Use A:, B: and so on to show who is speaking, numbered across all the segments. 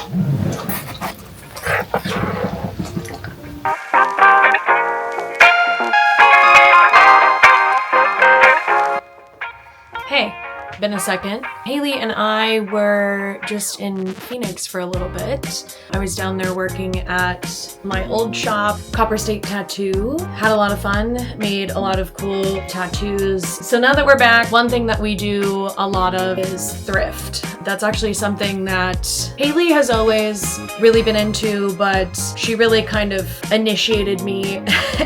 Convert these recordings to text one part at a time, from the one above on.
A: Hey, been a second. Haley and I were just in Phoenix for a little bit. I was down there working at my old shop, Copper State Tattoo. Had a lot of fun, made a lot of cool tattoos. So now that we're back, one thing that we do a lot of is thrift. That's actually something that Haley has always really been into, but she really kind of initiated me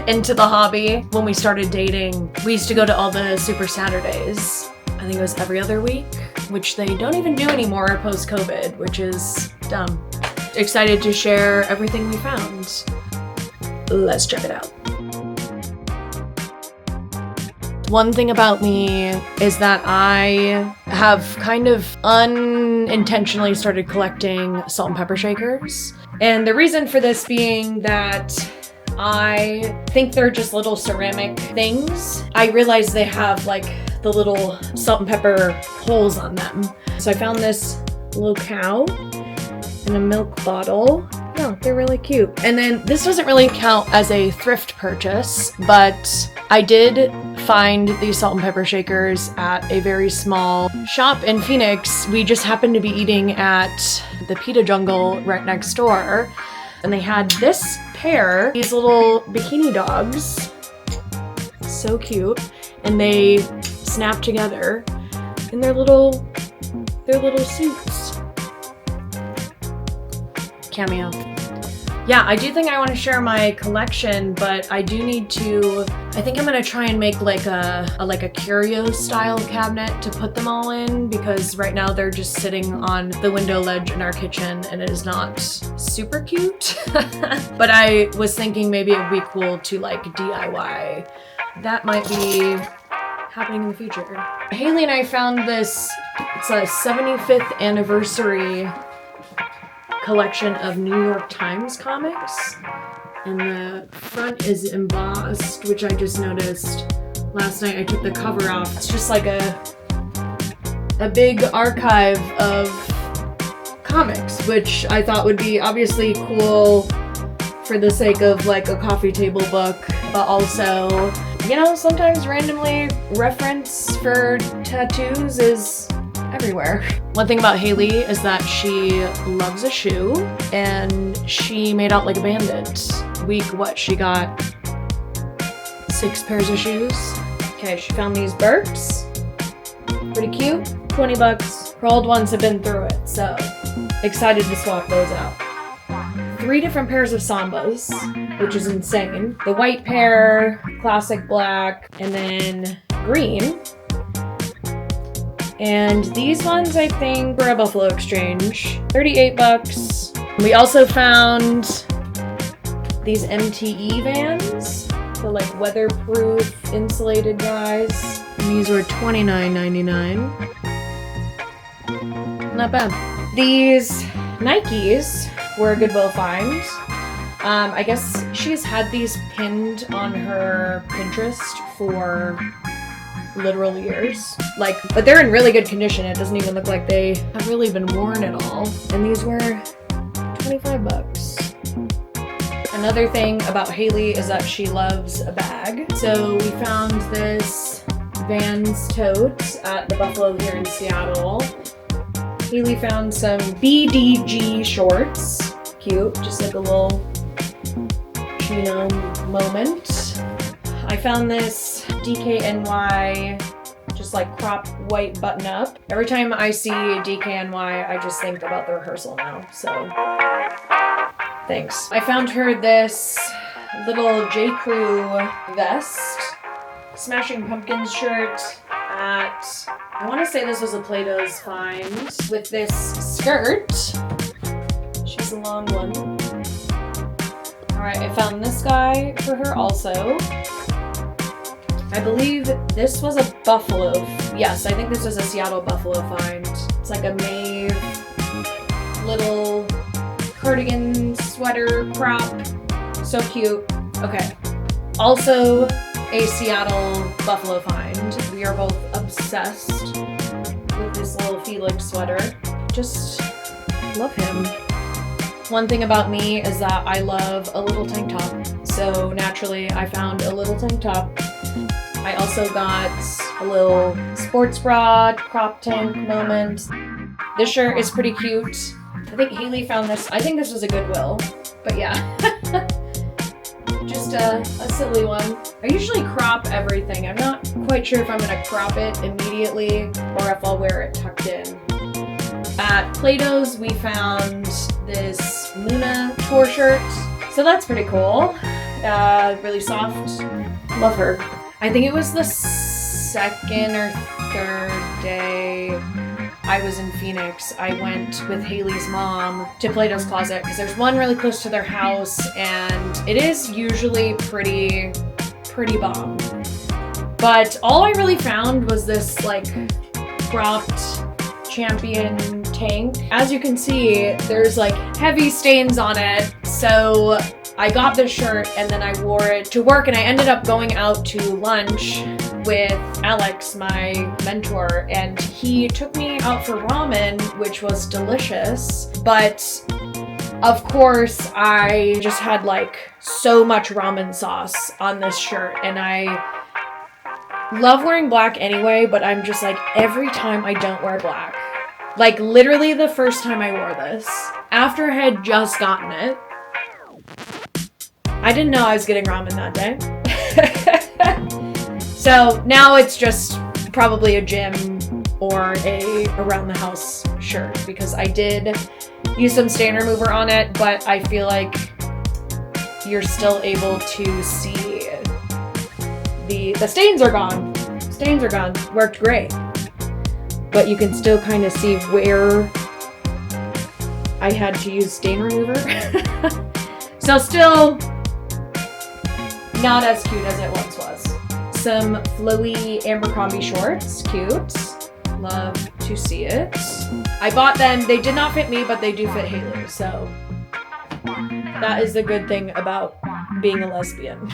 A: into the hobby when we started dating. We used to go to all the Super Saturdays. I think it was every other week, which they don't even do anymore post-COVID, which is dumb. Excited to share everything we found. Let's check it out. One thing about me is that I have kind of unintentionally started collecting salt and pepper shakers. And the reason for this being that I think they're just little ceramic things. I realize they have like the little salt and pepper holes on them. So I found this little cow in a milk bottle. Oh, they're really cute. And then this doesn't really count as a thrift purchase, but I did find these salt and pepper shakers at a very small shop in Phoenix. We just happened to be eating at the Pita Jungle right next door, and they had this pair, these little bikini dogs. So cute. And they snap together in their little suits. Cameo. Yeah, I do think I want to share my collection, but I do need to, I think I'm gonna try and make like a curio style cabinet to put them all in, because right now they're just sitting on the window ledge in our kitchen and it is not super cute. But I was thinking maybe it would be cool to like DIY. That might be happening in the future. Haley and I found this, it's a 75th anniversary collection of New York Times comics. And the front is embossed, which I just noticed last night. I took the cover off. It's just like a big archive of comics, which I thought would be obviously cool for the sake of like a coffee table book, but also, you know, sometimes randomly reference for tattoos is everywhere. One thing about Haley is that she loves a shoe, and she made out like a bandit. She got 6 pairs of shoes. Okay, she found these Birks. Pretty cute, $20. Her old ones have been through it, so excited to swap those out. 3 different pairs of Sambas, which is insane. The white pair, classic black, and then green. And these ones I think were a Buffalo Exchange, $38. We also found these MTE vans, the like weatherproof insulated guys. And these were $29.99. Not bad. These Nikes were a Goodwill find. I guess she's had these pinned on her Pinterest for literal years. But they're in really good condition. It doesn't even look like they have really been worn at all. And these were $25. Another thing about Haley is that she loves a bag. So we found this Vans tote at the Buffalo here in Seattle. Haley found some BDG shorts. Cute, just like a little chino moment. I found this DKNY, just like crop white button up. Every time I see DKNY, I just think about the rehearsal now, so thanks. I found her this little J. Crew vest, Smashing Pumpkins shirt at, I want to say this was a Plato's find, with this skirt. She's a long one. Alright, I found this guy for her also. I believe this was a Buffalo. Yes, I think this was a Seattle Buffalo find. It's like a Maeve little cardigan sweater crop. So cute. Okay. Also a Seattle Buffalo find. We are both obsessed with this little Felix sweater. Just love him. one thing about me is that I love a little tank top. So naturally, I found a little tank top. I also got a little sports bra crop tank moment. This shirt is pretty cute. I think Haley found this. I think this was a Goodwill, but yeah. Just a silly one. I usually crop everything. I'm not quite sure if I'm gonna crop it immediately or if I'll wear it tucked in. At Plato's, we found this Luna tour shirt. So that's pretty cool. Really soft. Love her. I think it was the second or third day I was in Phoenix. I went with Haley's mom to Plato's Closet because there's one really close to their house and it is usually pretty bomb. But all I really found was this like cropped Champion tank. As you can see, there's like heavy stains on it. So I got this shirt and then I wore it to work and I ended up going out to lunch with Alex, my mentor, and he took me out for ramen, which was delicious. But of course, I just had like so much ramen sauce on this shirt and I love wearing black anyway, but I'm just like every time I don't wear black. Like literally the first time I wore this, after I had just gotten it, I didn't know I was getting ramen that day. So now it's just probably a gym or a around the house shirt because I did use some stain remover on it, but I feel like you're still able to see the stains are gone. Stains are gone. Worked great. But you can still kind of see where I had to use stain remover. So still not as cute as it once was. Some flowy Abercrombie shorts, cute. Love to see it. I bought them, they did not fit me, but they do fit Haley, so that is the good thing about being a lesbian.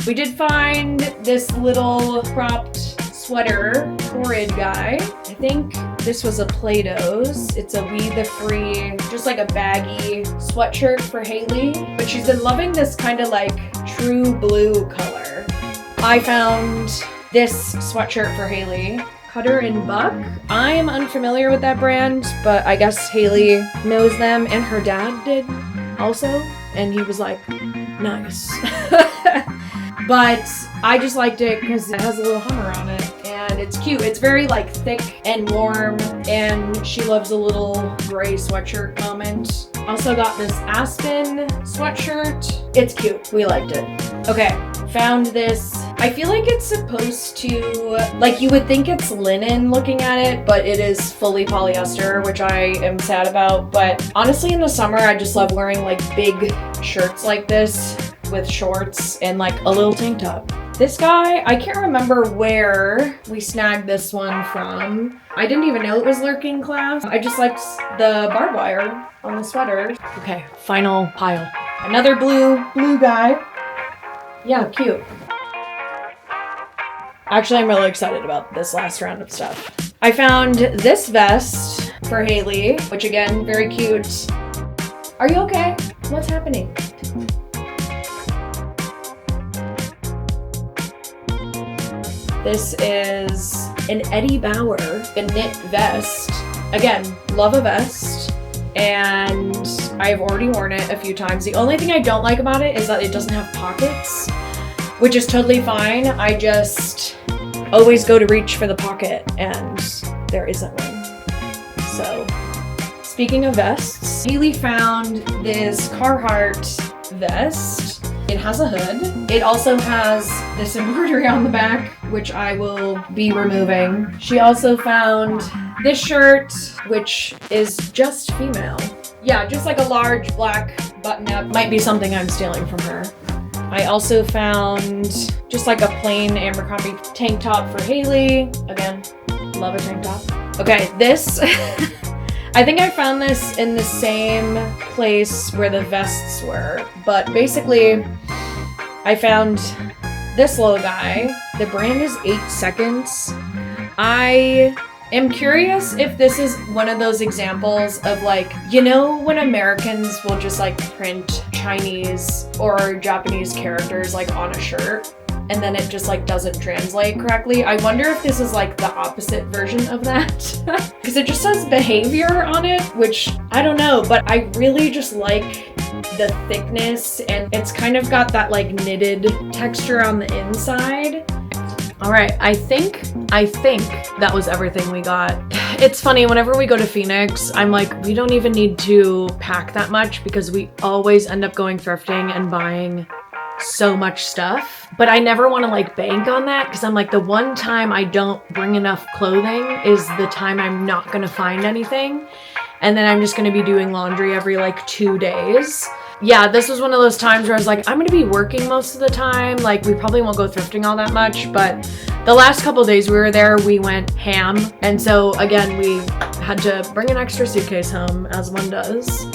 A: We did find this little cropped sweater, Torrid guy. I think this was a Plato's. It's a We the Free, just like a baggy sweatshirt for Haley. But she's been loving this kind of like true blue color. I found this sweatshirt for Haley, Cutter and Buck. I am unfamiliar with that brand, but I guess Haley knows them and her dad did also. And he was like, nice. But I just liked it because it has a little Hummer on it and it's cute. It's very like thick and warm and she loves a little gray sweatshirt moment. Also got this Aspen sweatshirt. It's cute. We liked it. Okay, found this. I feel like it's supposed to, like you would think it's linen looking at it, but it is fully polyester, which I am sad about. But honestly, in the summer, I just love wearing like big shirts like this with shorts and like a little tank top. This guy, I can't remember where we snagged this one from. I didn't even know it was Lurking Class. I just liked the barbed wire on the sweater. Okay, final pile. Another blue guy. Yeah, cute. Actually, I'm really excited about this last round of stuff. I found this vest for Haley, which again, very cute. Are you okay? What's happening? This is an Eddie Bauer, a knit vest. Again, love a vest. And I've already worn it a few times. The only thing I don't like about it is that it doesn't have pockets, which is totally fine. I just always go to reach for the pocket and there isn't one. So, speaking of vests, Haley found this Carhartt vest. It has a hood. It also has this embroidery on the back, which I will be removing. She also found this shirt, which is just female. Yeah, just like a large black button-up. Might be something I'm stealing from her. I also found just like a plain Abercrombie tank top for Haley. Again, love a tank top. Okay, this, I think I found this in the same place where the vests were, but basically I found this little guy. The brand is 8 Seconds. I am curious if this is one of those examples of like, you know, when Americans will just like print Chinese or Japanese characters like on a shirt and then it just like doesn't translate correctly. I wonder if this is like the opposite version of that. Because it just says behavior on it, which I don't know, but I really just like the thickness and it's kind of got that like knitted texture on the inside. All right, I think that was everything we got. It's funny, whenever we go to Phoenix, I'm like, we don't even need to pack that much because we always end up going thrifting and buying so much stuff. But I never want to like bank on that because I'm like, the one time I don't bring enough clothing is the time I'm not going to find anything. And then I'm just going to be doing laundry every like 2 days. Yeah, this was one of those times where I was like, I'm gonna be working most of the time. Like, we probably won't go thrifting all that much, but the last couple days we were there, we went ham. And so again, we had to bring an extra suitcase home, as one does.